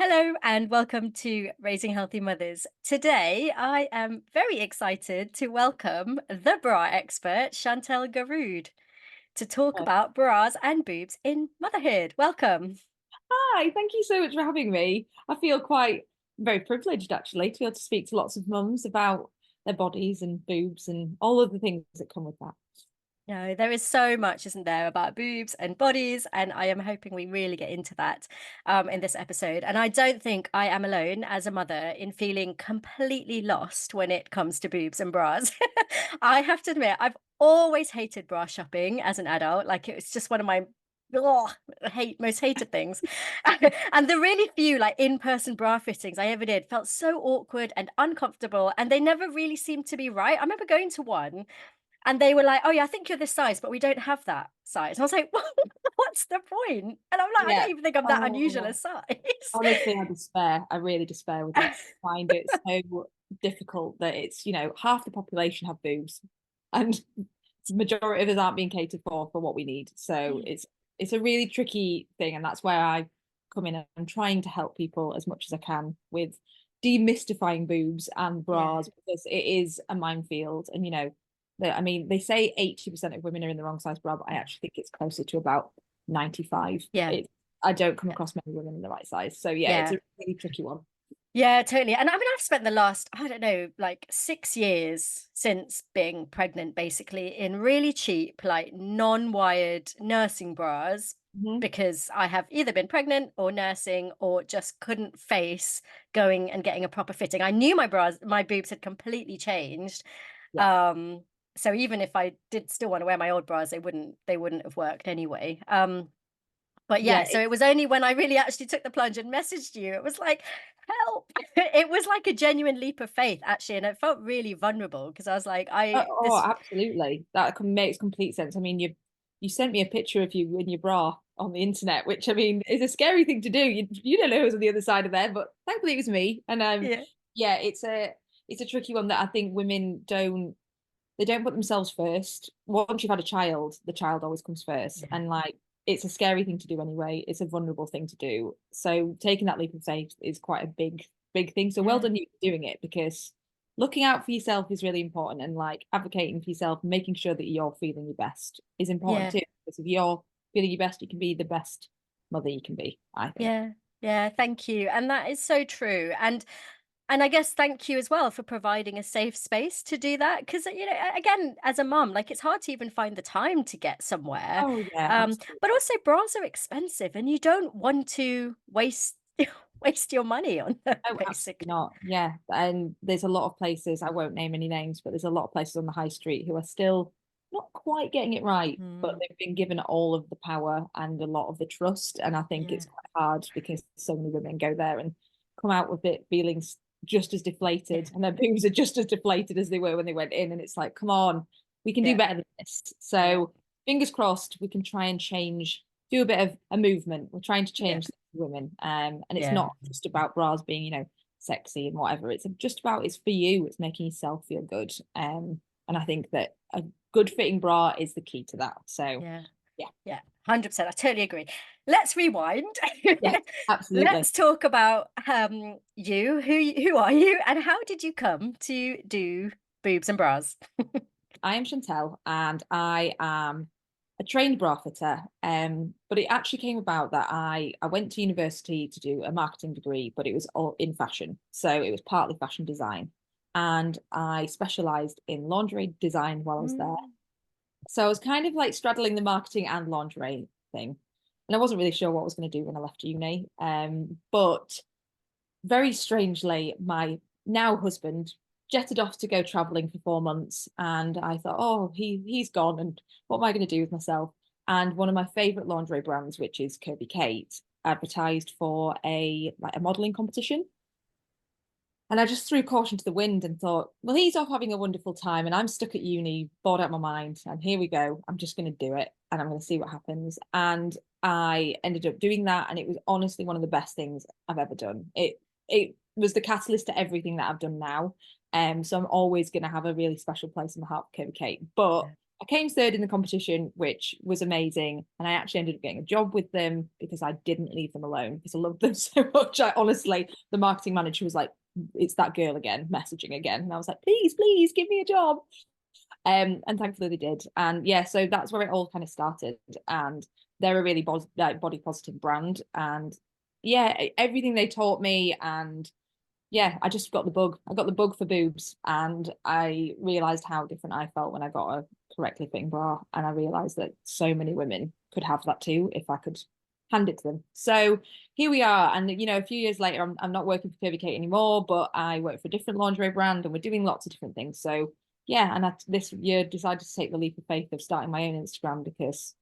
Hello and welcome to Raising Healthy Mothers. Today, I am very excited to welcome the bra expert, Chantelle Garrood, to talk Oh, about bras and boobs in motherhood. Welcome. hi, thank you so much for having me. I feel quite very privileged actually to be able to speak to lots of mums about their bodies and boobs and all of the things that come with that. No, there is so much, isn't there, about boobs and bodies, and I am hoping we really get into that in this episode. And I don't think I am alone as a mother in feeling completely lost when it comes to boobs and bras. I have to admit, I've always hated bra shopping as an adult. Like it was just one of my oh, most hated things. And the really few like in-person bra fittings I ever did felt so awkward and uncomfortable, and they never really seemed to be right. I remember going to one and they were like, "Oh, yeah, I think you're this size, but we don't have that size." And I was like, "Well, what's the point?" And I'm like, "I Yeah. don't even think I'm that unusual a Oh, size." honestly, I despair. I really despair with it. I find it so difficult that half the population have boobs and the majority of us aren't being catered for what we need. So it's a really tricky thing, and that's where I come in and I'm trying to help people as much as I can with demystifying boobs and Yeah, bras because it is a minefield. And I mean, they say 80% of women are in the wrong size bra, but I actually think it's closer to about 95. yeah, I don't come yeah, across many women in the right size. So yeah, it's yeah. a really tricky one. Yeah, totally. And I mean, I've spent the last, I don't know, like 6 years since being pregnant, basically, in really cheap, like non-wired nursing bras Mhm. because I have either been pregnant or nursing or just couldn't face going and getting a proper fitting. I knew my boobs had completely changed. Yeah. Um, so even if I did still want to wear my old bras, they wouldn't have worked anyway. But Yeah, yeah, so it was only when I really actually took the plunge and messaged you, it was like, help. It was like a genuine leap of faith, actually. And it felt really vulnerable because I was like, oh, absolutely. Makes complete sense. I mean, you sent me a picture of you in your bra on the internet, which I mean is a scary thing to do. You don't know who's on the other side of there, but thankfully it was me. And yeah, yeah, it's a tricky one that I think women don't put themselves first. Once you've had a child, the child always comes first. yeah, And like it's a scary thing to do anyway. It's a vulnerable thing to do. So taking that leap of faith is quite a big thing. So well yeah, done you for doing it because looking out for yourself is really important and like advocating for yourself, making sure that you're feeling your best is important yeah. too. Because if you're feeling your best, you can be the best mother you can be, I think. Yeah, yeah, thank you. And that is so true. And I guess thank you as well for providing a safe space to do that. Because, again, as a mom, like it's hard to even find the time to get somewhere. Oh yeah, But absolutely. also bras are expensive and you don't want to waste waste your money on them, Oh, absolutely basically. not. Yeah. And there's a lot of places, I won't name any names, but there's a lot of places on the high street who are still not quite getting it right, but Mm, they've been given all of the power and a lot of the trust. And I think yeah, it's quite hard because so many women go there and come out with it feeling just as yeah, deflated, and their boobs are just as deflated as they were when they went in. And it's like, come on, we can do yeah, better than this. yeah, So fingers crossed, we can try and do a bit of a movement. We're trying to yeah, change women. And it's yeah, not just about bras being, sexy and whatever. It's just about it's for you. It's making yourself feel good. And I think that a good fitting bra is the key to that. So yeah. yeah, Yeah, 100%. I totally agree. Let's rewind. yeah, absolutely. Let's talk about you. Who are you and how did you come to do boobs and bras? I am Chantelle and I am a trained bra fitter. But it actually came about that I went to university to do a marketing degree, but it was all in fashion. So it was partly fashion design. And I specialized in lingerie design while I was there. Mm, So I was kind of like straddling the marketing and lingerie thing. And I wasn't really sure what I was going to do when I left uni. But very strangely, my now husband jetted off to go traveling for 4 months. And I thought, oh, he's gone. And what am I going to do with myself? And one of my favorite lingerie brands, which is Kirby Kate, advertised for a modeling competition. And I just threw caution to the wind and thought, well, he's off having a wonderful time, and I'm stuck at uni, bored out of my mind. And here we go. I'm just going to do it, and I'm going to see what happens. And I ended up doing that, and it was honestly one of the best things I've ever done. It was the catalyst to everything that I've done now. So I'm always going to have a really special place in my heart for Kirby Kate. But I came third in the competition, which was amazing. And I actually ended up getting a job with them because I didn't leave them alone because I loved them so much. I honestly, the marketing manager was like, it's that girl again, messaging again. And I was like, please, please give me a job. And thankfully they did. And yeah, so that's where it all kind of started. And they're a really body positive brand. And yeah, everything they taught me, and yeah, I just got the bug. I got the bug for boobs, and I realized how different I felt when I got a correctly fitting bra. And I realized that so many women could have that too if I could hand it to them. So here we are. And a few years later, I'm not working for Curvy Kate anymore, but I work for a different lingerie brand, and we're doing lots of different things. So yeah, and this year decided to take the leap of faith of starting my own Instagram because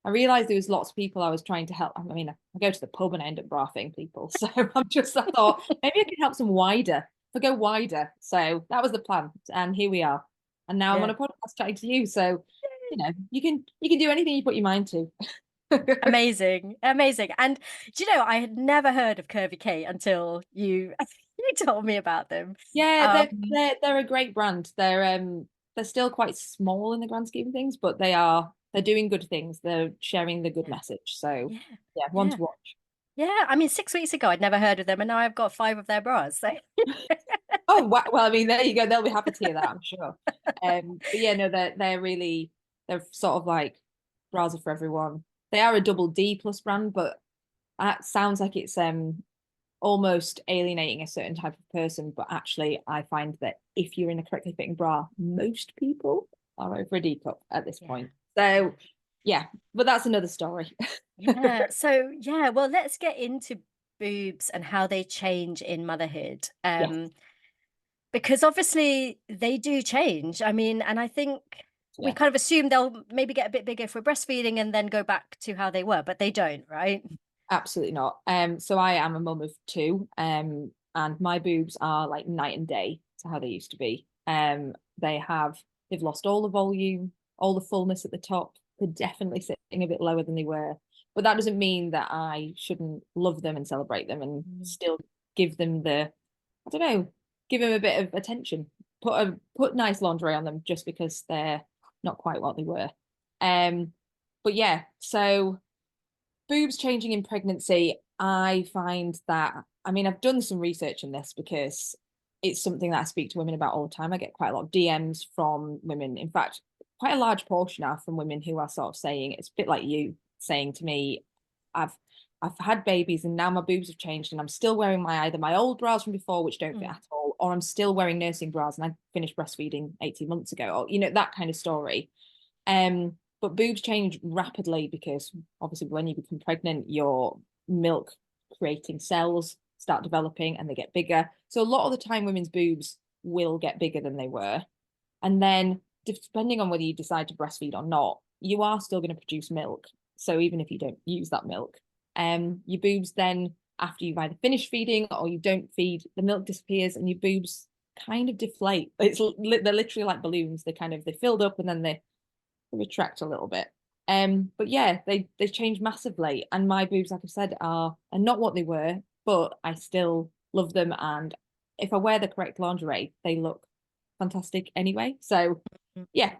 I realized there was lots of people I was trying to help. I mean, I go to the pub and I end up brathing people. So I thought maybe I can help some wider. I go wider. So that was the plan. And here we are. And now I'm on Yeah. a podcast chatting to you. So, you can do anything you put your mind to. Amazing, amazing. And do you know, I had never heard of Curvy Kate until you you told me about them. Yeah, Um, they're a great brand. They're still quite small in the grand scheme of things, but they're doing good things. They're sharing the good yeah, message. So yeah, yeah, one yeah, to watch. yeah. I mean, 6 weeks ago, I'd never heard of them, and now I've got 5 of their bras. So Oh well, I mean, there you go. They'll be happy to hear that, I'm sure. But yeah, no, they're sort of like bras are for everyone. They are a double D plus brand, but that sounds like it's almost alienating a certain type of person. But actually, I find that if you're in a correctly fitting bra, most people are over a D cup at this yeah, point. So yeah, but that's another story. yeah. So yeah, well, let's get into boobs and how they change in motherhood. Yes, Because obviously they do change. I mean, and I think we yeah. kind of assume they'll maybe get a bit bigger for breastfeeding and then go back to how they were, but they don't, right? Absolutely not. So I am a mum of two, and my boobs are like night and day to how they used to be. They've lost all the volume, all the fullness at the top. They're definitely sitting a bit lower than they were. But that doesn't mean that I shouldn't love them and celebrate them and Mm. still give them I don't know, give them a bit of attention. Put nice lingerie on them just because they're not quite what they were. Um, but yeah, so boobs changing in pregnancy, I find that, I mean, I've done some research in this because it's something that I speak to women about all the time. I get quite a lot of DMs from women. In fact, quite a large portion are from women who are sort of saying, it's a bit like you saying to me, I've I've had babies and now my boobs have changed and I'm still wearing either my old bras from before, which don't fit Mm. at all, or I'm still wearing nursing bras and I finished breastfeeding 18 months ago, or that kind of story. But boobs change rapidly because obviously when you become pregnant, your milk creating cells start developing and they get bigger. So a lot of the time, women's boobs will get bigger than they were. And then depending on whether you decide to breastfeed or not, you are still going to produce milk. So even if you don't use that milk, your boobs then, after you've either finished feeding or you don't feed, the milk disappears and your boobs kind of deflate. They're literally like balloons. They filled up and then they retract a little bit. But yeah, they changed massively, and my boobs, like I said, are not what they were, but I still love them, and if I wear the correct lingerie, they look fantastic anyway. So yeah,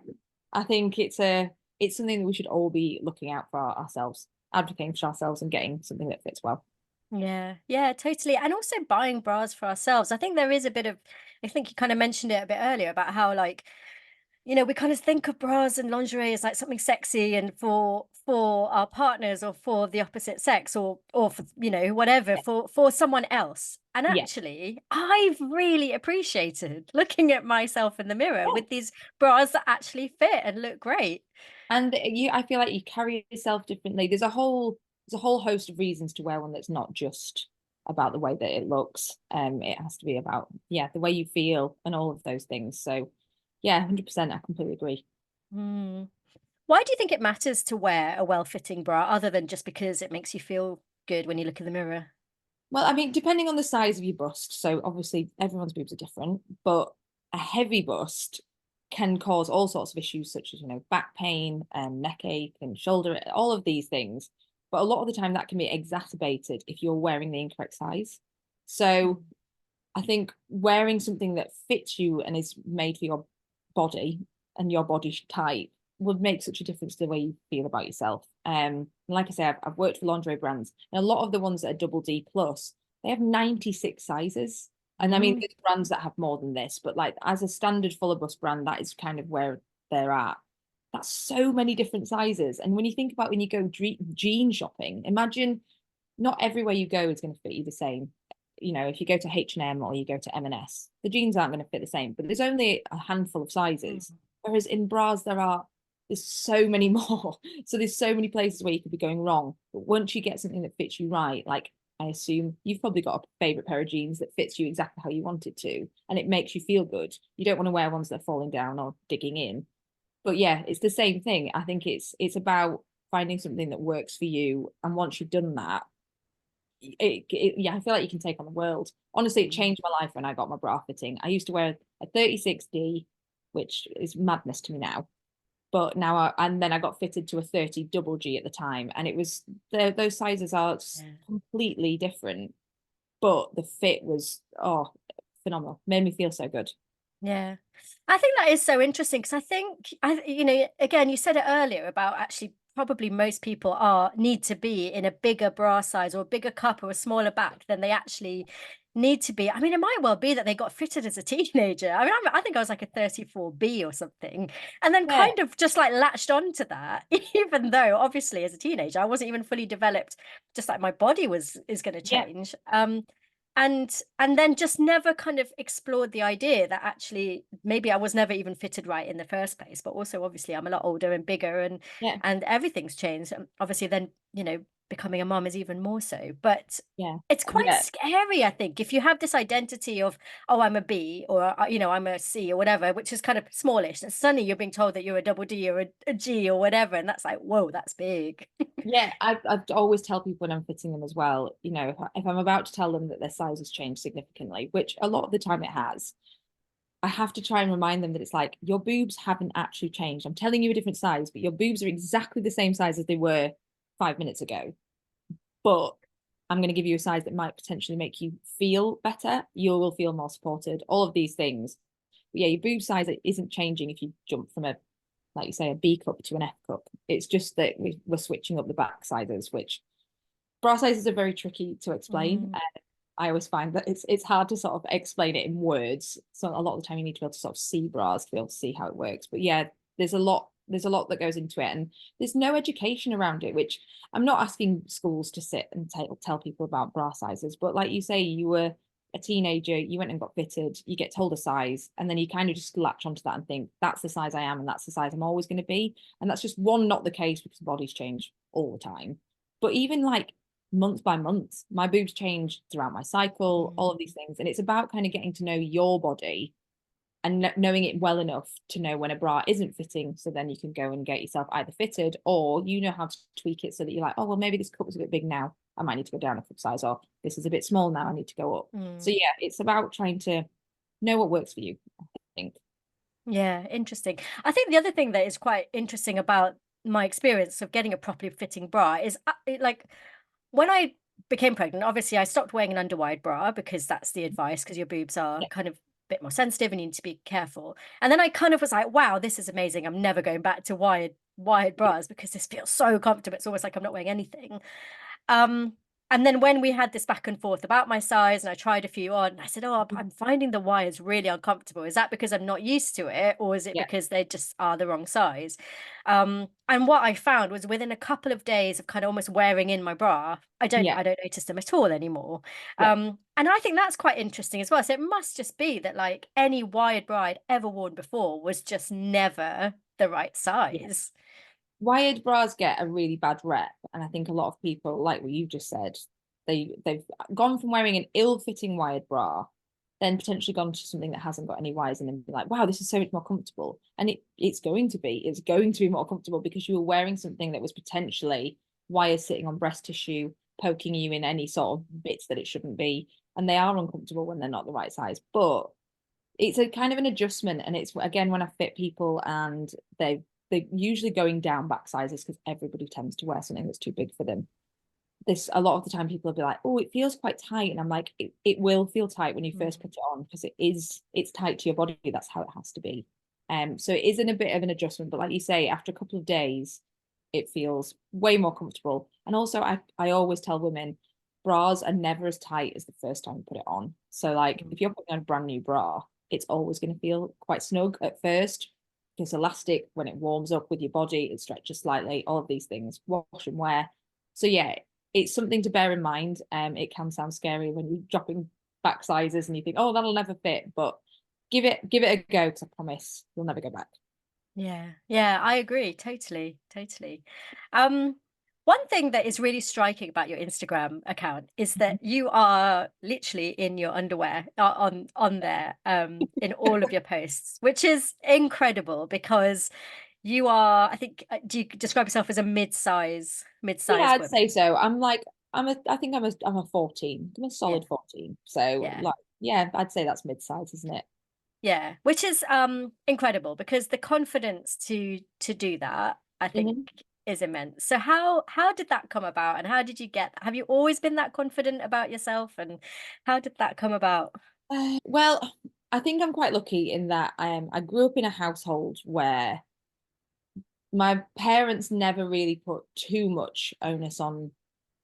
I think it's something that we should all be looking out for ourselves, advocating for ourselves, and getting something that fits well. Yeah, yeah, totally. And also buying bras for ourselves. I think there is a bit of, I think you kind of mentioned it a bit earlier about how like, we kind of think of bras and lingerie as like something sexy and for our partners or for the opposite sex or for, whatever, Yeah, for someone else. And yeah, actually, I've really appreciated looking at myself in the mirror yeah. with these bras that actually fit and look great. And I feel like you carry yourself differently. There's a whole host of reasons to wear one that's not just about the way that it looks. It has to be about, yeah, the way you feel and all of those things. So yeah, 100%, I completely agree. Hmm. Why do you think it matters to wear a well-fitting bra other than just because it makes you feel good when you look in the mirror? Well, I mean, depending on the size of your bust, so obviously everyone's boobs are different, but a heavy bust can cause all sorts of issues such as, back pain and neck ache and shoulder, all of these things. But a lot of the time that can be exacerbated if you're wearing the incorrect size. So Mm. I think wearing something that fits you and is made for your body and your body type would make such a difference to the way you feel about yourself. Like I say, I've worked for lingerie brands, and a lot of the ones that are double D plus, they have 96 sizes. And I mean, Mm, there's brands that have more than this, but like as a standard fuller bust brand, that is kind of where they're at. That's so many different sizes. And when you think about when you go jean shopping, imagine not everywhere you go is going to fit you the same. You know, if you go to H&M or you go to M&S, the jeans aren't going to fit the same, but there's only a handful of sizes. mm. Whereas in bras, there's so many more. So there's so many places where you could be going wrong. But once you get something that fits you right, like I assume you've probably got a favorite pair of jeans that fits you exactly how you want it to, and it makes you feel good. You don't want to wear ones that are falling down or digging in. But yeah, it's the same thing. I think it's about finding something that works for you. And once you've done that, yeah, I feel like you can take on the world. Honestly, it changed my life when I got my bra fitting. I used to wear a 36D, which is madness to me now. But now, and then I got fitted to a 30 double G at the time, and it was those sizes are Yeah. completely different, but the fit was phenomenal. Made me feel so good. Yeah. I think that is so interesting because I think again, you said it earlier about actually probably most people are need to be in a bigger bra size or a bigger cup or a smaller back than they actually need to be. I mean, it might well be that they got fitted as a teenager. I mean, I think I was like a 34B or something, and then Yeah, kind of just like latched onto that, even though obviously as a teenager I wasn't even fully developed, just like my body is going to yeah, change. And then just never kind of explored the idea that actually maybe I was never even fitted right in the first place, but also obviously I'm a lot older and bigger yeah, and everything's changed. Obviously then, becoming a mom is even more so. But yeah, it's quite yeah. scary, I think, if you have this identity of, oh, I'm a B or I'm a C or whatever, which is kind of smallish, and suddenly you're being told that you're a double D or a G or whatever, and that's like, whoa, that's big. Yeah, I always tell people when I'm fitting them as well, if I'm about to tell them that their size has changed significantly, which a lot of the time it has, I have to try and remind them that it's like your boobs haven't actually changed. I'm telling you a different size, but your boobs are exactly the same size as they were 5 minutes ago. But I'm going to give you a size that might potentially make you feel better. You will feel more supported, all of these things. But yeah, your boob size isn't changing if you jump from like you say, a B cup to an F cup. It's just that we're switching up the back sizes, which bra sizes are very tricky to explain. Mm, I always find that it's hard to sort of explain it in words. So a lot of the time you need to be able to sort of see bras to be able to see how it works. But yeah, there's a lot that goes into it, and there's no education around it, which I'm not asking schools to sit and tell people about bra sizes, but like you say, you were a teenager, you went and got fitted, you get told a size, and then you kind of just latch onto that and think that's the size I am and that's the size I'm always going to be. And that's just one, not the case because bodies change all the time. But even like month by month, my boobs change throughout my cycle, all of mm, these things. And it's about kind of getting to know your body and knowing it well enough to know when a bra isn't fitting. So then you can go and get yourself either fitted or you know how to tweak it so that you're like, oh, well, maybe this cup was a bit big now. I might need to go down a cup size, or this is a bit small now. I need to go up. So mm. yeah, it's about trying to know what works for you, I think. Yeah, interesting. I think the other thing that is quite interesting about my experience of getting a properly fitting bra is like when I became pregnant, obviously I stopped wearing an underwide bra because that's the advice because your boobs are Yeah, kind of a bit more sensitive and you need to be careful. And then I kind of was like, wow, this is amazing. I'm never going back to wired yeah, bras because this feels so comfortable. It's almost like I'm not wearing anything. Um, and then when we had this back and forth about my size, and I tried a few on, I said, "Oh, I'm finding the wires really uncomfortable. Is that because I'm not used to it, or is it yeah, because they just are the wrong size?" And what I found was within a couple of days of kind of almost wearing in my bra, yeah, I don't notice them at all anymore. yeah, And I think that's quite interesting as well. So it must just be that like any wired bra I'd ever worn before was just never the right yeah. size. Wired bras get a really bad rep, and I think a lot of people, like what you just said, they've gone from wearing an ill-fitting wired bra, then potentially gone to something that hasn't got any wires in and be like, wow, this is so much more comfortable. And it's going to be more comfortable because you were wearing something that was potentially wires sitting on breast tissue, poking you in any sort of bits that it shouldn't be. And they are uncomfortable when they're not the right size. But it's a kind of an adjustment, and it's again when I fit people and they're usually going down back sizes because everybody tends to wear something that's too big for them. This a lot of the time people will be like, oh, it feels quite tight, and I'm like, it will feel tight when you first Mm. put it on because it's tight to your body. That's how it has to be. So it isn't a bit of an adjustment, but like you say, after a couple of days, it feels way more comfortable. And also, I always tell women bras are never as tight as the first time you put it on. So like Mm. if you're putting on a brand new bra, it's always going to feel quite snug at first. It's elastic when it warms up with your body, it stretches slightly, all of these things, wash and wear. So yeah, it's something to bear in mind. It can sound scary when you're dropping back sizes and you think, oh, that'll never fit, but give it a go because I promise you'll never go back. Yeah, yeah, I agree. Totally, totally. Um, One thing that is really striking about your Instagram account is that you are literally in your underwear on there in all of your posts, which is incredible because you are, I think, do you describe yourself as a Yeah, mid-size I'd woman? say so. I think I'm a 14. I'm a Yeah, solid 14. So yeah. like yeah, I'd say that's mid-size, isn't it? Yeah, which is incredible because the confidence to do that, I think, Mhm. is immense. So how did that come about and how did you get have you always been that confident about yourself and how did that come about? Well, I think I'm quite lucky in that I grew up in a household where my parents never really put too much onus on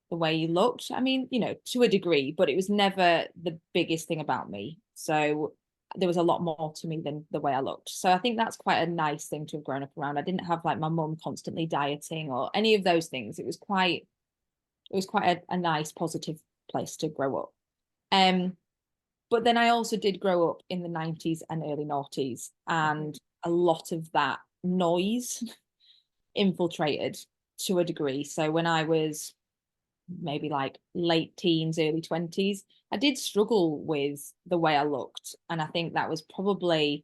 the way you looked. I mean, to a degree, but it was never the biggest thing about me. So there was a lot more to me than the way I looked. So I think that's quite a nice thing to have grown up around. I didn't have like my mum constantly dieting or any of those things. It was quite a nice, positive place to grow up. Um, but then I also did grow up in the 90s and early noughties, Mhm. and a lot of that noise infiltrated to a degree. So when I was maybe like late teens, early 20s, I did struggle with the way I looked. And I think that was probably,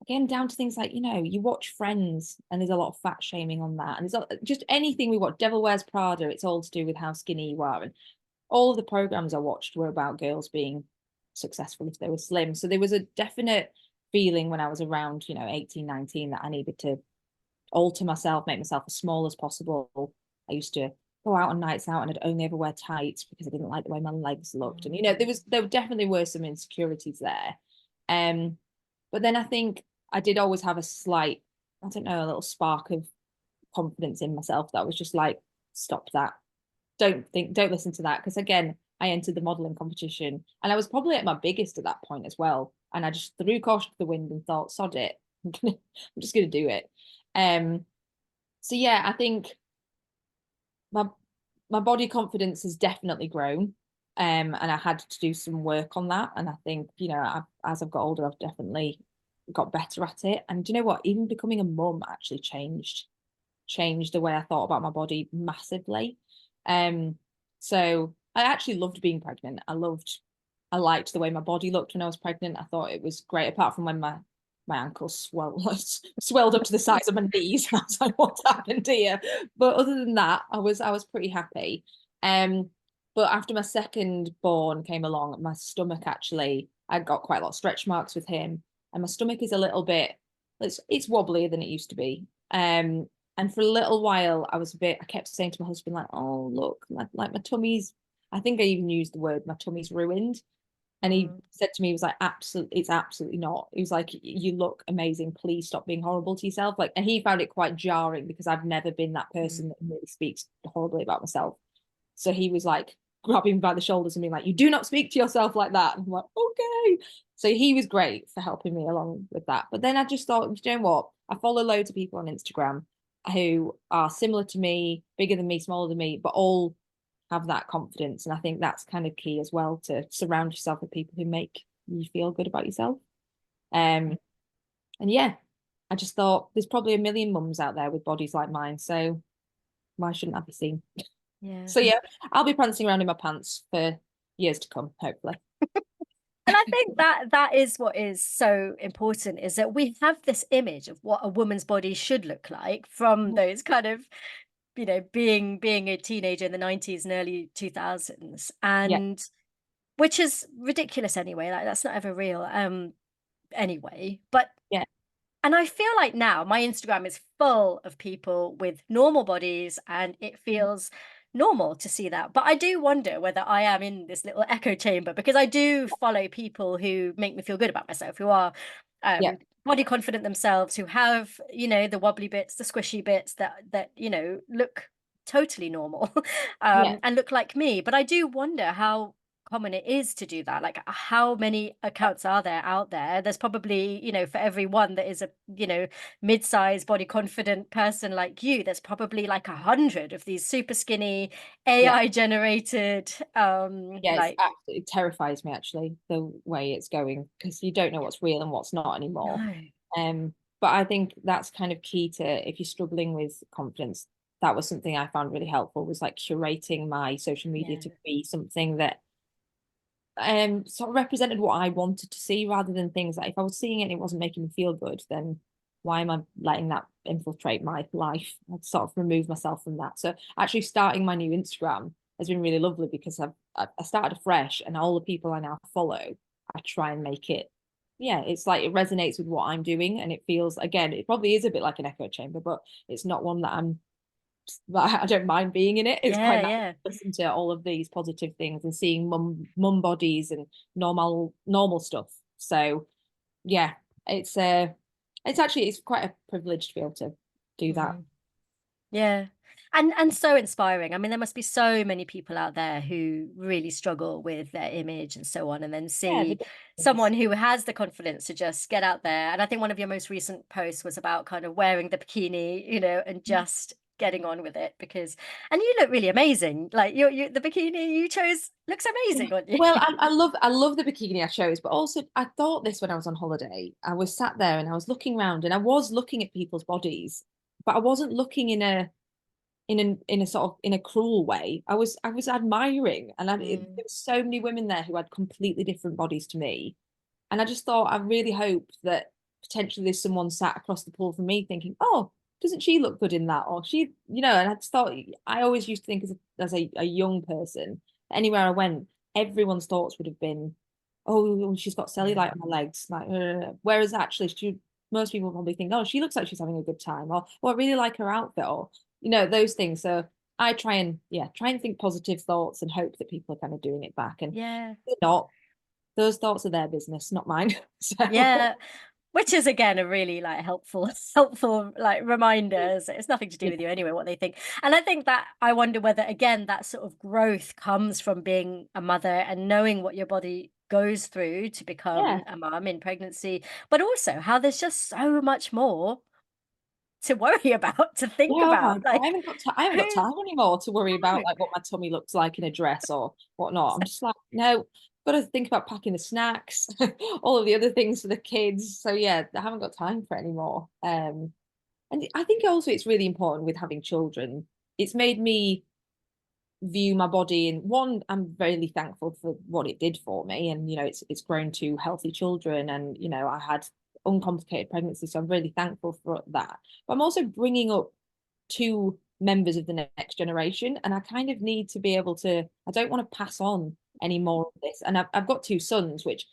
again, down to things like, you watch Friends and there's a lot of fat shaming on that. And there's just anything we watch, Devil Wears Prada, it's all to do with how skinny you are. And all of the programs I watched were about girls being successful if they were slim. So there was a definite feeling when I was around, 18, 19 that I needed to alter myself, make myself as small as possible. I used to go out on nights out and I'd only ever wear tights because I didn't like the way my legs looked. And Mm. there definitely were some insecurities there. Um, but then I think I did always have a slight, I don't know, a little spark of confidence in myself that was just like, stop that. Don't listen to that. Because again, I entered the modeling competition and I was probably at my biggest at that point as well. And I just threw caution to the wind and thought, sod it. I'm just gonna do it. Um, so yeah, I think my my body confidence has definitely grown. And I had to do some work on that. And I think, as I've got older, I've definitely got better at it. And do you know what? Even becoming a mum actually changed the way I thought about my body massively. Um, so I actually loved being pregnant. I liked the way my body looked when I was pregnant. I thought it was great, apart from when my ankles swelled up to the size of my knees. I was like, what happened here? But other than that, I was pretty happy. Um, but after my second born came along, my stomach actually, I got quite a lot of stretch marks with him, and my stomach is a little bit, it's wobblier than it used to be. And for a little while, I kept saying to my husband, like, oh, look, like my tummy's, I think I even used the word, my tummy's ruined. And he Mm. said to me, he was like, absolutely, it's absolutely not. He was like, you look amazing. Please stop being horrible to yourself. Like, and he found it quite jarring because I've never been that Mm. person that really speaks horribly about myself. So he was like grabbing me by the shoulders and being like, you do not speak to yourself like that. And I'm like, okay. So he was great for helping me along with that. But then I just thought, you know what? I follow loads of people on Instagram who are similar to me, bigger than me, smaller than me, but all have that confidence. And I think that's kind of key as well, to surround yourself with people who make you feel good about yourself. Um, and yeah, I just thought there's probably a million mums out there with bodies like mine. So why shouldn't I be seen? Yeah. So yeah, I'll be prancing around in my pants for years to come, hopefully. And I think that is what is so important is that we have this image of what a woman's body should look like from those kind of, being a teenager in the 90s and early 2000s, Yeah, and which is ridiculous anyway. Like that's not ever real anyway. But yeah, and I feel like now my Instagram is full of people with normal bodies and it feels normal to see that. But I do wonder whether I am in this little echo chamber because I do follow people who make me feel good about myself, who are yeah. body confident themselves, who have, the wobbly bits, the squishy bits that, look totally normal, Yeah, and look like me. But I do wonder how common it is to do that. Like, how many accounts are there out there? There's probably, for every one that is a, mid-sized body confident person like you, there's probably like 100 of these super skinny yeah. AI generated, Yeah, it's like, absolutely, it terrifies me actually the way it's going, because you don't know what's real and what's not anymore. no, Um, but I think that's kind of key to, if you're struggling with confidence, that was something I found really helpful, was like curating my social media yeah, to be something that sort of represented what I wanted to see, rather than things that if I was seeing it and it wasn't making me feel good, then why am I letting that infiltrate my life? I'd sort of remove myself from that. So actually starting my new Instagram has been really lovely, because I started afresh, and all the people I now follow, I try and make it, yeah, it's like it resonates with what I'm doing, and it feels, again, it probably is a bit like an echo chamber, but it's not one that I don't mind being in it. It's yeah, quite nice yeah. to listen to all of these positive things and seeing mum bodies and normal stuff. So yeah, it's actually, it's quite a privilege to be able to do that. Mm. Yeah. And so inspiring. I mean, there must be so many people out there who really struggle with their image and so on, and then Yeah, see the someone difference. who has the confidence to just get out there. And I think one of your most recent posts was about kind of wearing the bikini, and just getting on with it, because and you look really amazing. Like, the bikini you chose looks Yeah. amazing on you. Well, I love the bikini I chose, but also I thought this when I was on holiday. I was sat there and I was looking around, and I was looking at people's bodies, but I wasn't looking in a sort of, in a cruel way. I was admiring, and there Mm, were so many women there who had completely different bodies to me, and I just thought, I really hope that potentially there's someone sat across the pool from me thinking, oh, doesn't she look good in that, or she, and I just thought, I always used to think as a young person, anywhere I went, everyone's thoughts would have been, oh, she's got yeah. cellulite on her legs, like, whereas actually most people probably think, oh, she looks like she's having a good time, or I really like her outfit, or those things. So I try and think positive thoughts and hope that people are kind of doing it back. And Yeah. if they're not, those thoughts are their business, not mine. So Yeah. Which is again a really like helpful, helpful like reminder. So it's nothing to do yeah, with you anyway, what they think. And I think that I wonder whether again that sort of growth comes from being a mother and knowing what your body goes through to yeah, become a mum in pregnancy, but also how there's just so much more to worry about, to think oh my about. God, Like, I haven't got who time anymore to worry about no. like what my tummy looks like in a dress or whatnot. I'm just like, no, got to think about packing the snacks, all of the other things for the kids. So yeah, I haven't got time for it anymore. And I think also it's really important with having children. It's made me view my body, and one, I'm very thankful for what it did for me, and it's grown to healthy children, and I had uncomplicated pregnancy, so I'm really thankful for that. But I'm also bringing up two members of the next generation, and I kind of need to be able to, I don't want to pass on any more of this. And I've got two sons, which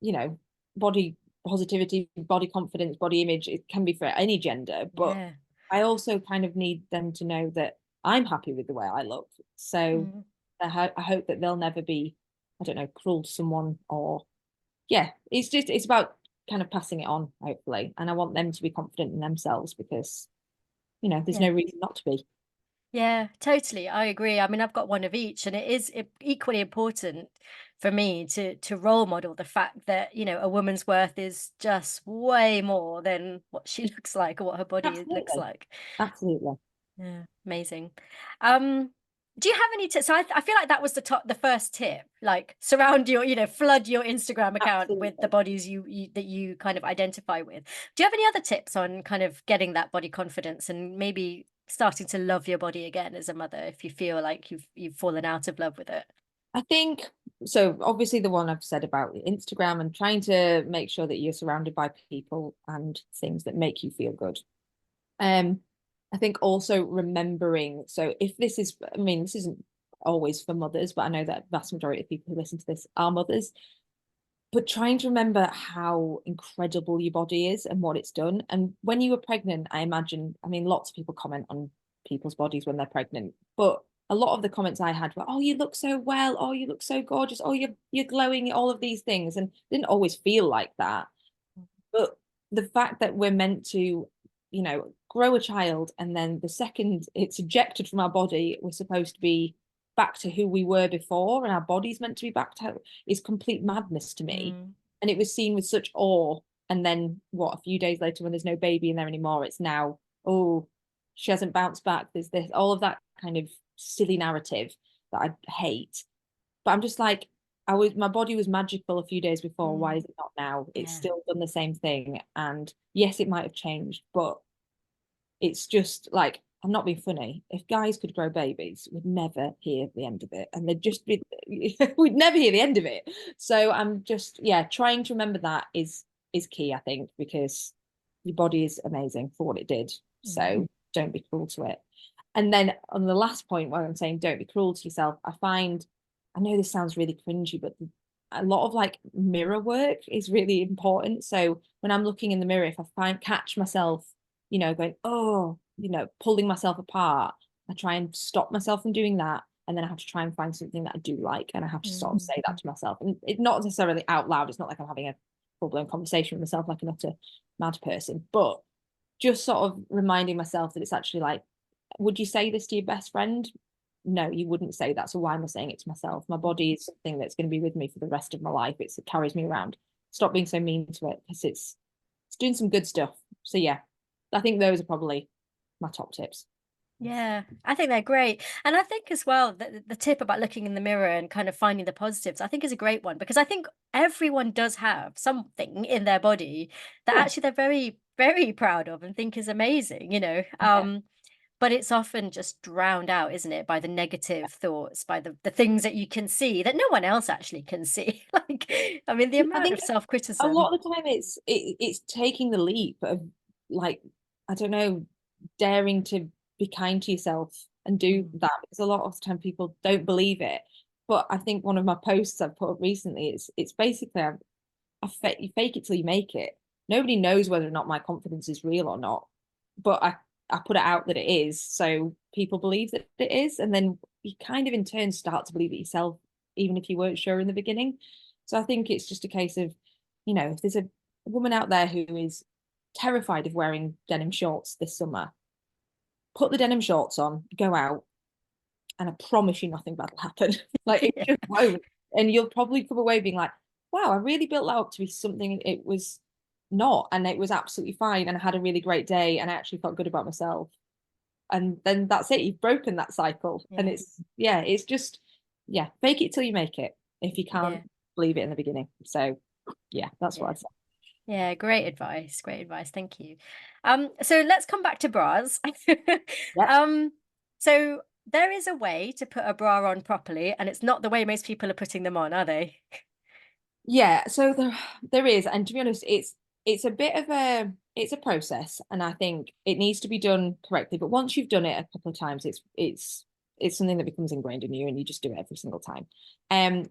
you know body positivity, body confidence, body image, it can be for any gender, but Yeah. I also kind of need them to know that I'm happy with the way I look. So Mm. I hope that they'll never be, I don't know, cruel to someone, or yeah, it's about kind of passing it on, hopefully. And I want them to be confident in themselves, because there's no Yeah. reason not to be. Yeah, totally. I agree. I mean, I've got one of each, and it is equally important for me to role model the fact that, a woman's worth is just way more than what she looks like or what her body looks Absolutely. like. Absolutely. Yeah, amazing. Um, do you have any tips? So I feel like that was the first tip, like surround flood your Instagram account with the Absolutely. bodies that you kind of identify with. Do you have any other tips on kind of getting that body confidence and maybe starting to love your body again as a mother if you feel like you've fallen out of love with it? I think so. Obviously, the one I've said about Instagram, and trying to make sure that you're surrounded by people and things that make you feel good. Um, I think also remembering. So if this is, I mean, this isn't always for mothers, but I know that vast majority of people who listen to this are mothers. But trying to remember how incredible your body is and what it's done. And when you were pregnant, I imagine, I mean, lots of people comment on people's bodies when they're pregnant, but a lot of the comments I had were, "Oh, you look so well. Oh, you look so gorgeous. Oh, you're glowing. All of these things," and it didn't always feel like that. But the fact that we're meant to, grow a child, and then the second it's ejected from our body, we're supposed to be back to who we were before, and our body's meant to be back to, is complete madness to me. Mm. And it was seen with such awe. And then what, a few days later, when there's no baby in there anymore, it's now, oh, she hasn't bounced back. There's this, all of that kind of silly narrative that I hate. But I'm just like, my body was magical a few days before. Why Mm. is it not now? It's Yeah. still done the same thing. And yes, it might have changed, but it's just like, I'm not being funny. If guys could grow babies, we'd never hear the end of it. And they'd just be, we'd never hear the end of it. So I'm just, yeah, trying to remember that is key, I think, because your body is amazing for what it did. Mm. So don't be cruel to it. And then on the last point where I'm saying don't be cruel to yourself, I know this sounds really cringy, but a lot of like mirror work is really important. So when I'm looking in the mirror, if I catch myself, going, oh, pulling myself apart, I try and stop myself from doing that. And then I have to try and find something that I do like. And I have to sort of Mm. say that to myself. And it's not necessarily out loud. It's not like I'm having a full blown conversation with myself like an utter mad person, but just sort of reminding myself that it's actually like, would you say this to your best friend? No, you wouldn't say that. So why am I saying it to myself? My body is something that's going to be with me for the rest of my life. It carries me around. Stop being so mean to it, because it's doing some good stuff. So yeah, I think those are probably my top tips. Yeah, I think they're great. And I think as well that the tip about looking in the mirror and kind of finding the positives, I think is a great one, because I think everyone does have something in their body that Yeah. actually they're very, very proud of and think is amazing, you know. Yeah. But it's often just drowned out, isn't it, by the negative thoughts, by the things that you can see that no one else actually can see. Like, I mean, the I amount think of a self-criticism. lot of the time it's taking the leap of, like, I don't know, daring to be kind to yourself and do Mm. that, because a lot of the time people don't believe it. But I think one of my posts I've put up recently, it's basically, you fake it till you make it. Nobody knows whether or not my confidence is real or not, but I put it out that it is, so people believe that it is, and then you kind of in turn start to believe it yourself, even if you weren't sure in the beginning. So I think it's just a case of, if there's a woman out there who is terrified of wearing denim shorts this summer, put the denim shorts on, go out, and I promise you nothing bad will happen. Like, it Yeah. just won't. And you'll probably come away being like, wow, I really built that up to be something it was not. And it was absolutely fine. And I had a really great day, and I actually felt good about myself. And then that's it. You've broken that cycle. And Yeah. it's just, yeah, fake it till you make it if you can't Yeah. believe it in the beginning. So, yeah, that's what Yeah. I'd say. Yeah, great advice. Great advice. Thank you. So let's come back to bras. Yep. Um, so there is a way to put a bra on properly, and it's not the way most people are putting them on, are they? Yeah, so there is, and to be honest, it's a bit of a process, and I think it needs to be done correctly. But once you've done it a couple of times, it's something that becomes ingrained in you, and you just do it every single time.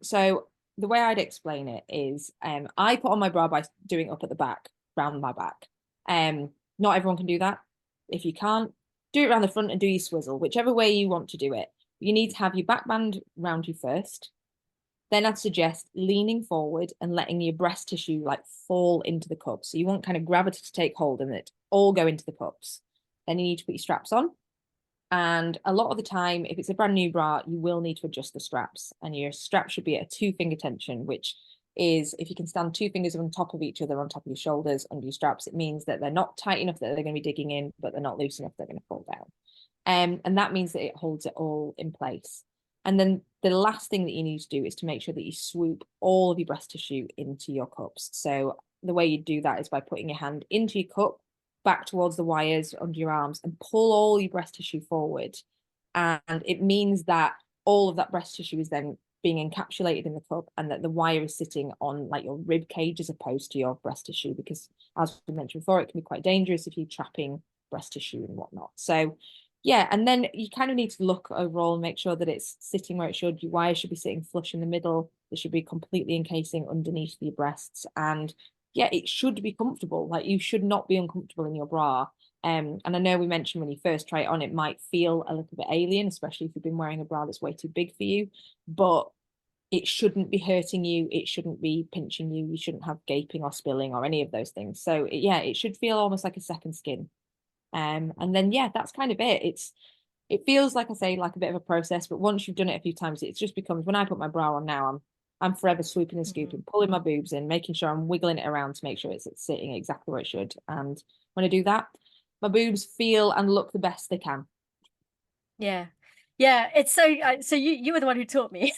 So the way I'd explain it is, I put on my bra by doing it up at the back, round my back. Not everyone can do that. If you can't, do it around the front and do your swizzle, whichever way you want to do it. You need to have your back band round you first. Then I'd suggest leaning forward and letting your breast tissue like fall into the cups. So you want kind of gravity to take hold and it all go into the cups. Then you need to put your straps on. And a lot of the time, if it's a brand new bra, you will need to adjust the straps. And your strap should be at a 2 finger tension, which is, if you can stand 2 fingers on top of each other on top of your shoulders under your straps, it means that they're not tight enough that they're going to be digging in, but they're not loose enough they're going to fall down. And that means that it holds it all in place. And then the last thing that you need to do is to make sure that you swoop all of your breast tissue into your cups. So the way you do that is by putting your hand into your cup, back towards the wires under your arms, and pull all your breast tissue forward. And it means that all of that breast tissue is then being encapsulated in the cup, and that the wire is sitting on like your rib cage as opposed to your breast tissue, because as we mentioned before, it can be quite dangerous if you're trapping breast tissue and whatnot. So yeah, and then you kind of need to look overall and make sure that it's sitting where it should. Your wire should be sitting flush in the middle. It should be completely encasing underneath your breasts. And yeah, it should be comfortable. Like, you should not be uncomfortable in your bra. And I know we mentioned when you first try it on, it might feel a little bit alien, especially if you've been wearing a bra that's way too big for you. But it shouldn't be hurting you, it shouldn't be pinching you, you shouldn't have gaping or spilling or any of those things. So yeah, it should feel almost like a second skin. And then yeah, that's kind of it. It feels like, I say, like a bit of a process, but once you've done it a few times, it just becomes, when I put my bra on now, I'm forever swooping and Mhm. scooping, pulling my boobs in, making sure I'm wiggling it around to make sure it's sitting exactly where it should. And when I do that, my boobs feel and look the best they can. Yeah. Yeah, it's so so you were the one who taught me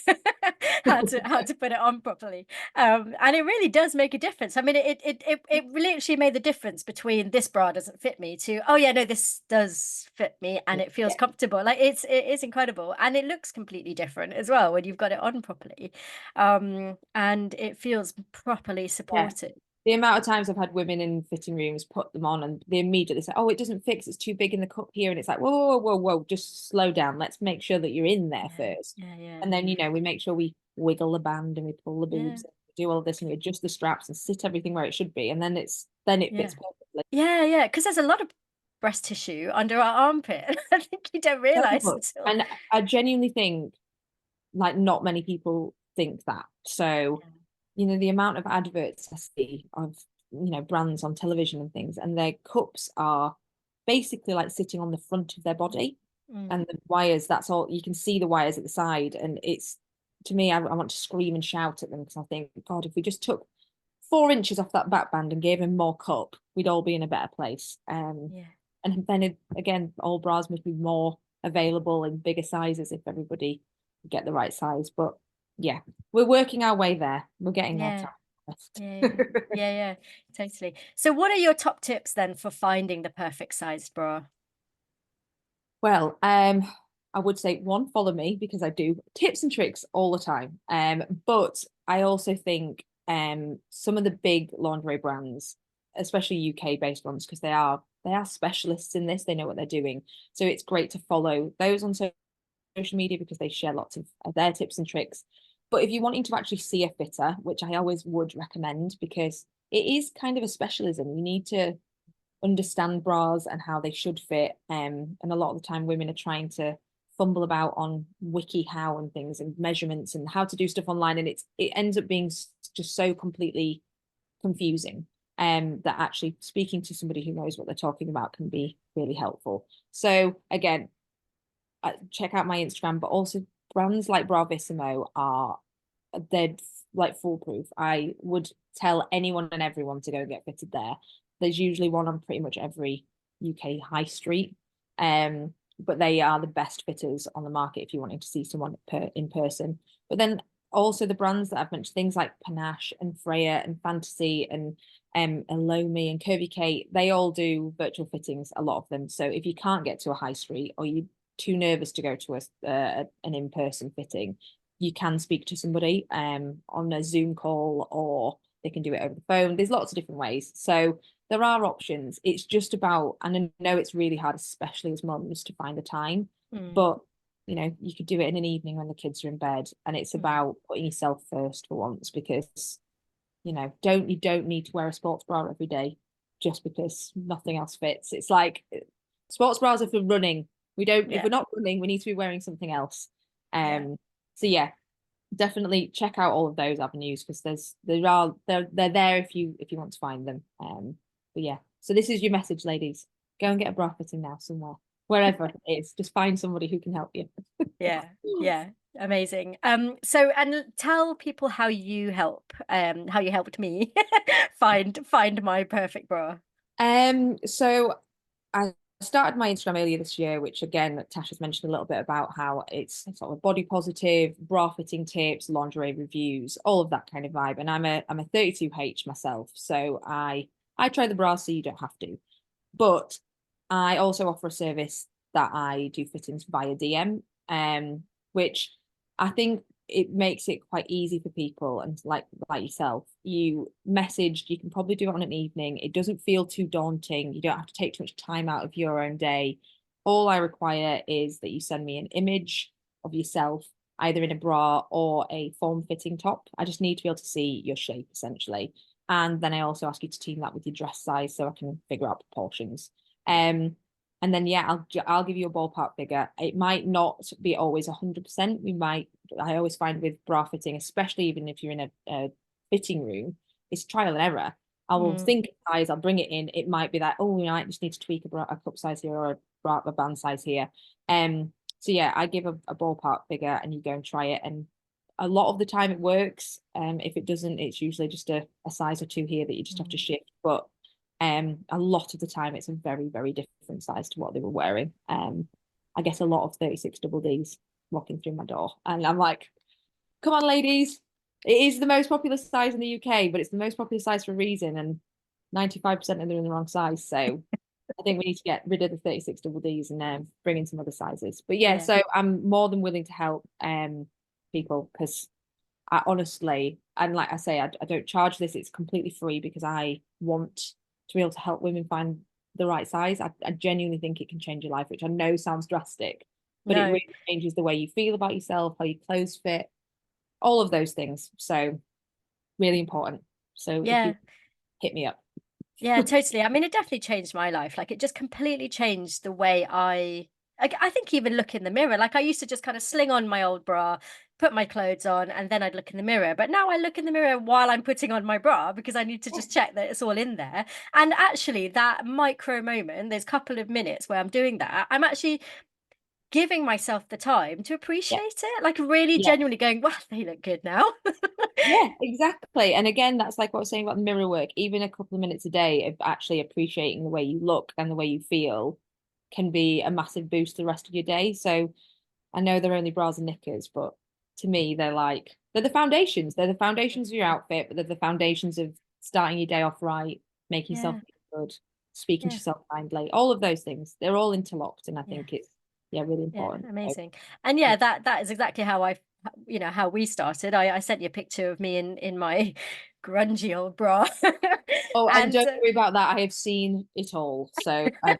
how to put it on properly. And it really does make a difference. I mean, it literally made the difference between this bra doesn't fit me to, oh yeah, no, this does fit me and it feels Yeah, comfortable. Like it is incredible. And it looks completely different as well when you've got it on properly. And it feels properly yeah. supported. The amount of times I've had women in fitting rooms put them on and they immediately say, "Oh, it doesn't fix, it's too big in the cup here." And it's like, whoa, whoa, whoa, whoa, just slow down. Let's make sure that you're in there Yeah. first. Yeah, yeah. And then, we make sure we wiggle the band and we pull the Yeah. boobs, and we do all this and we adjust the straps and sit everything where it should be. And then it Yeah. fits perfectly. Yeah, yeah, because there's a lot of breast tissue under our armpit. I think you don't So realize much. until And I genuinely think like not many people think that. So, the amount of adverts I see of, brands on television and things, and their cups are basically like sitting on the front of their body. Mm, And the wires, that's all you can see, the wires at the side. And it's, to me, I want to scream and shout at them because I think, God, if we just took 4 inches off that back band and gave him more cup, we'd all be in a better place. yeah, And then again, all bras must be more available in bigger sizes if everybody get the right size. But yeah, we're working our way there. We're getting there, yeah, yeah, to yeah, yeah, yeah, totally. So what are your top tips then for finding the perfect sized bra? Well, I would say one, follow me because I do tips and tricks all the time. But I also think some of the big lingerie brands, especially UK based ones, because they are specialists in this, they know what they're doing. So it's great to follow those on social media because they share lots of their tips and tricks. But if you're wanting to actually see a fitter, which I always would recommend because it is kind of a specialism, you need to understand bras and how they should fit. And a lot of the time, women are trying to fumble about on WikiHow and things and measurements and how to do stuff online, and it ends up being just so completely confusing. That actually speaking to somebody who knows what they're talking about can be really helpful. So again, check out my Instagram, but also brands like Bravissimo they're like foolproof. I would tell anyone and everyone to go get fitted there. There's usually one on pretty much every UK high street. But they are the best fitters on the market if you're wanting to see someone in person. But then also the brands that I've mentioned, things like Panache and Freya and Fantasy and Elomi and Curvy Kate, they all do virtual fittings, a lot of them. So if you can't get to a high street or you're too nervous to go to an in-person fitting, you can speak to somebody on a Zoom call or they can do it over the phone. There's lots of different ways. So there are options. It's just about, and I know it's really hard, especially as mums, to find the time, Mm, but you could do it in an evening when the kids are in bed. And it's mm, about putting yourself first for once because, you don't need to wear a sports bra every day just because nothing else fits. It's like sports bras are for running. If yeah, we're not running, we need to be wearing something else. yeah. So yeah, definitely check out all of those avenues because they're there if you want to find them. But yeah, so this is your message, ladies. Go and get a bra fitting now somewhere, wherever it is. Just find somebody who can help you. Yeah, yeah, amazing. So and tell people how you helped me find my perfect bra. So I started my Instagram earlier this year, which again, Tasha's mentioned a little bit about how it's sort of body positive, bra fitting tips, lingerie reviews, all of that kind of vibe. And I'm a 32H myself, so I try the bra so you don't have to. But I also offer a service that I do fittings via DM, which I think it makes it quite easy for people. And like yourself, you messaged, you can probably do it on an evening. It doesn't feel too daunting. You don't have to take too much time out of your own day. All I require is that you send me an image of yourself, either in a bra or a form fitting top. I just need to be able to see your shape essentially. And then I also ask you to team that with your dress size so I can figure out proportions. Um, And then yeah, I'll give you a ballpark figure. It might not be always 100%. I always find with bra fitting, especially even if you're in a fitting room, it's trial and error. I will Mm, think size, I'll bring it in. It might be that, oh, I just need to tweak a cup size here or a band size here. So yeah, I give a ballpark figure and you go and try it. And a lot of the time it works. If it doesn't, it's usually just a size or two here that you just have to mm. shift. But a lot of the time it's a very, very different size to what they were wearing. I get a lot of 36 double Ds walking through my door. And I'm like, come on, ladies. It is the most popular size in the UK, but it's the most popular size for a reason. And 95% of them are in the wrong size. So I think we need to get rid of the 36 double Ds and bring in some other sizes. But yeah, Yeah. so I'm more than willing to help people because I honestly, and like I say, I don't charge this. It's completely free because I want to be able to help women find the right size. I genuinely think it can change your life, which I know sounds drastic, but it No. really changes the way you feel about yourself, how your clothes fit, all of those things. So really important. So if you Yeah. hit me up. Yeah, totally. I mean, it definitely changed my life. Like, it just completely changed the way I think even look in the mirror. Like, I used to just kind of sling on my old bra, put my clothes on, and then I'd look in the mirror. But now I look in the mirror while I'm putting on my bra because I need to just check that it's all in there. And actually, that micro moment, those couple of minutes where I'm doing that, I'm actually giving myself the time to Yeah. appreciate it. Like, really Yeah. genuinely going, wow, they look good now. Yeah, exactly. And again, that's like what I was saying about the mirror work. Even a couple of minutes a day of actually appreciating the way you look and the way you feel can be a massive boost the rest of your day. So I know they're only bras and knickers, but to me, they're the foundations. They're the foundations of your outfit, but they're the foundations of starting your day off right, making yourself Yeah, feel good, speaking to yeah, yourself kindly. All of those things, they're all interlocked, and I yeah. think it's yeah, really Yeah, important. So, amazing. And yeah. yeah, that is exactly how how we started. I sent you a picture of me in my grungy old bra. Oh, and And don't worry about that. I have seen it all. So I've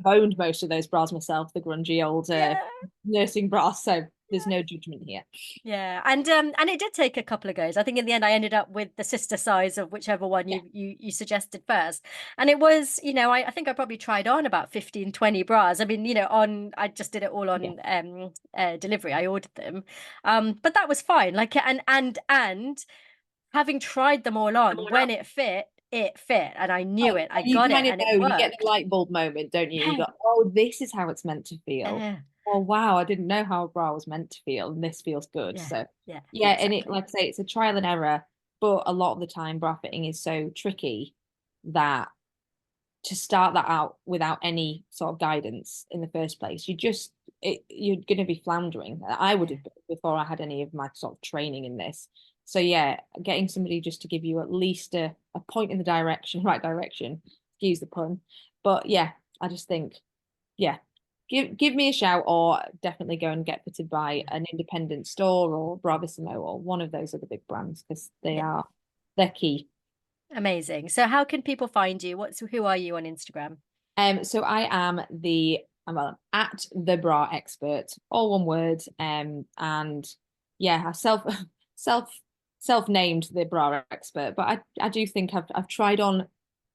owned most of those bras myself, the grungy old yeah, nursing bras. So there's no judgment here. yeah. And it did take a couple of goes. I think in the end I ended up with the sister size of whichever one Yeah, you suggested first. And it was, I think I probably tried on about 15, 20 bras. I mean, I just did it all yeah. on delivery. I ordered them. But that was fine. Like and having tried them all on, when it fit, and I Oh, knew it. I and you got it, kind of and it know, you get the worked. light bulb moment, don't you? You Yeah, go, oh, this is how it's meant to feel. yeah, Oh, wow, I didn't know how a bra was meant to feel, and this feels good. yeah, So, yeah, yeah, and it, exactly. like I say, it's a trial and error, but a lot of the time, bra fitting is so tricky that to start that out without any sort of guidance in the first place, you're going to be floundering. I would Yeah, have been before I had any of my sort of training in this. So yeah, getting somebody just to give you at least a point in the direction, right direction, excuse the pun. But yeah, I just think, yeah, give me a shout or definitely go and get fitted by yeah, an independent store or Bravissimo or one of those other big brands because yeah. they're key. Amazing. So how can people find you? Who are you on Instagram? So I am I'm at the bra expert, all one word. And yeah, I self self-named the bra expert, but I do think I've tried on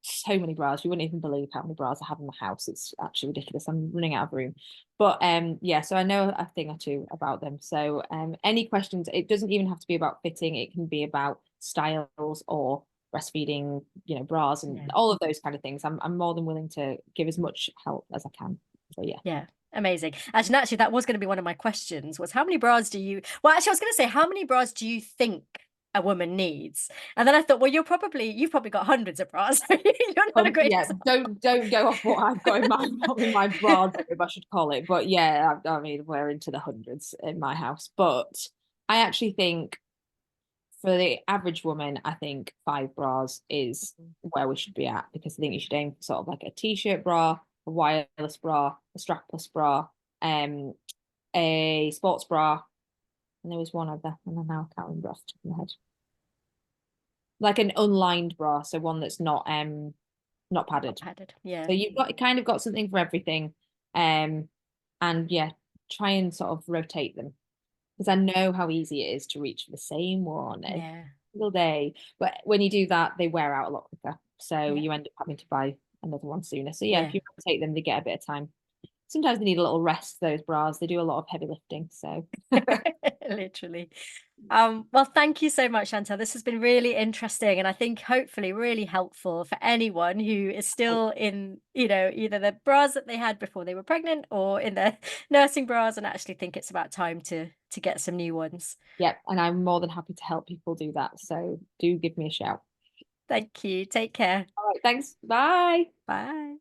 so many bras. You wouldn't even believe how many bras I have in the house. It's actually ridiculous. I'm running out of room. But yeah, so I know a thing or two about them. So any questions, it doesn't even have to be about fitting, it can be about styles or breastfeeding, bras and Yeah. all of those kind of things. I'm more than willing to give as much help as I can. So yeah. Yeah. Amazing. Actually, that was going to be one of my questions was how many bras do you, well, actually, I was going to say, how many bras do you think a woman needs? And then I thought, well, you've probably got hundreds of bras. You're not a great Yeah, example. don't go off what I've got in my bra if I should call it. But yeah, I mean we're into the hundreds in my house. But I actually think for the average woman, I think 5 bras is where we should be at because I think you should aim for sort of like a t-shirt bra, a wireless bra, a strapless bra, um, a sports bra, and there was one other, and I now can't remember off the top of my head. Like an unlined bra, so one that's not Not padded. padded. Yeah. So you've got something for everything. Um, and yeah, try and sort of rotate them because I know how easy it is to reach for the same one every Yeah. single day. But when you do that, they wear out a lot quicker. So Yeah. you end up having to buy another one sooner. So yeah, if Yeah. you rotate them, they get a bit of time. sometimes they need a little rest, those bras. They do a lot of heavy lifting. So Literally. Well, thank you so much, Chantelle. This has been really interesting and I think hopefully really helpful for anyone who is still in, either the bras that they had before they were pregnant or in their nursing bras and actually think it's about time to get some new ones. yeah, and I'm more than happy to help people do that. So do give me a shout. Thank you. Take care. All right, thanks. Bye. Bye.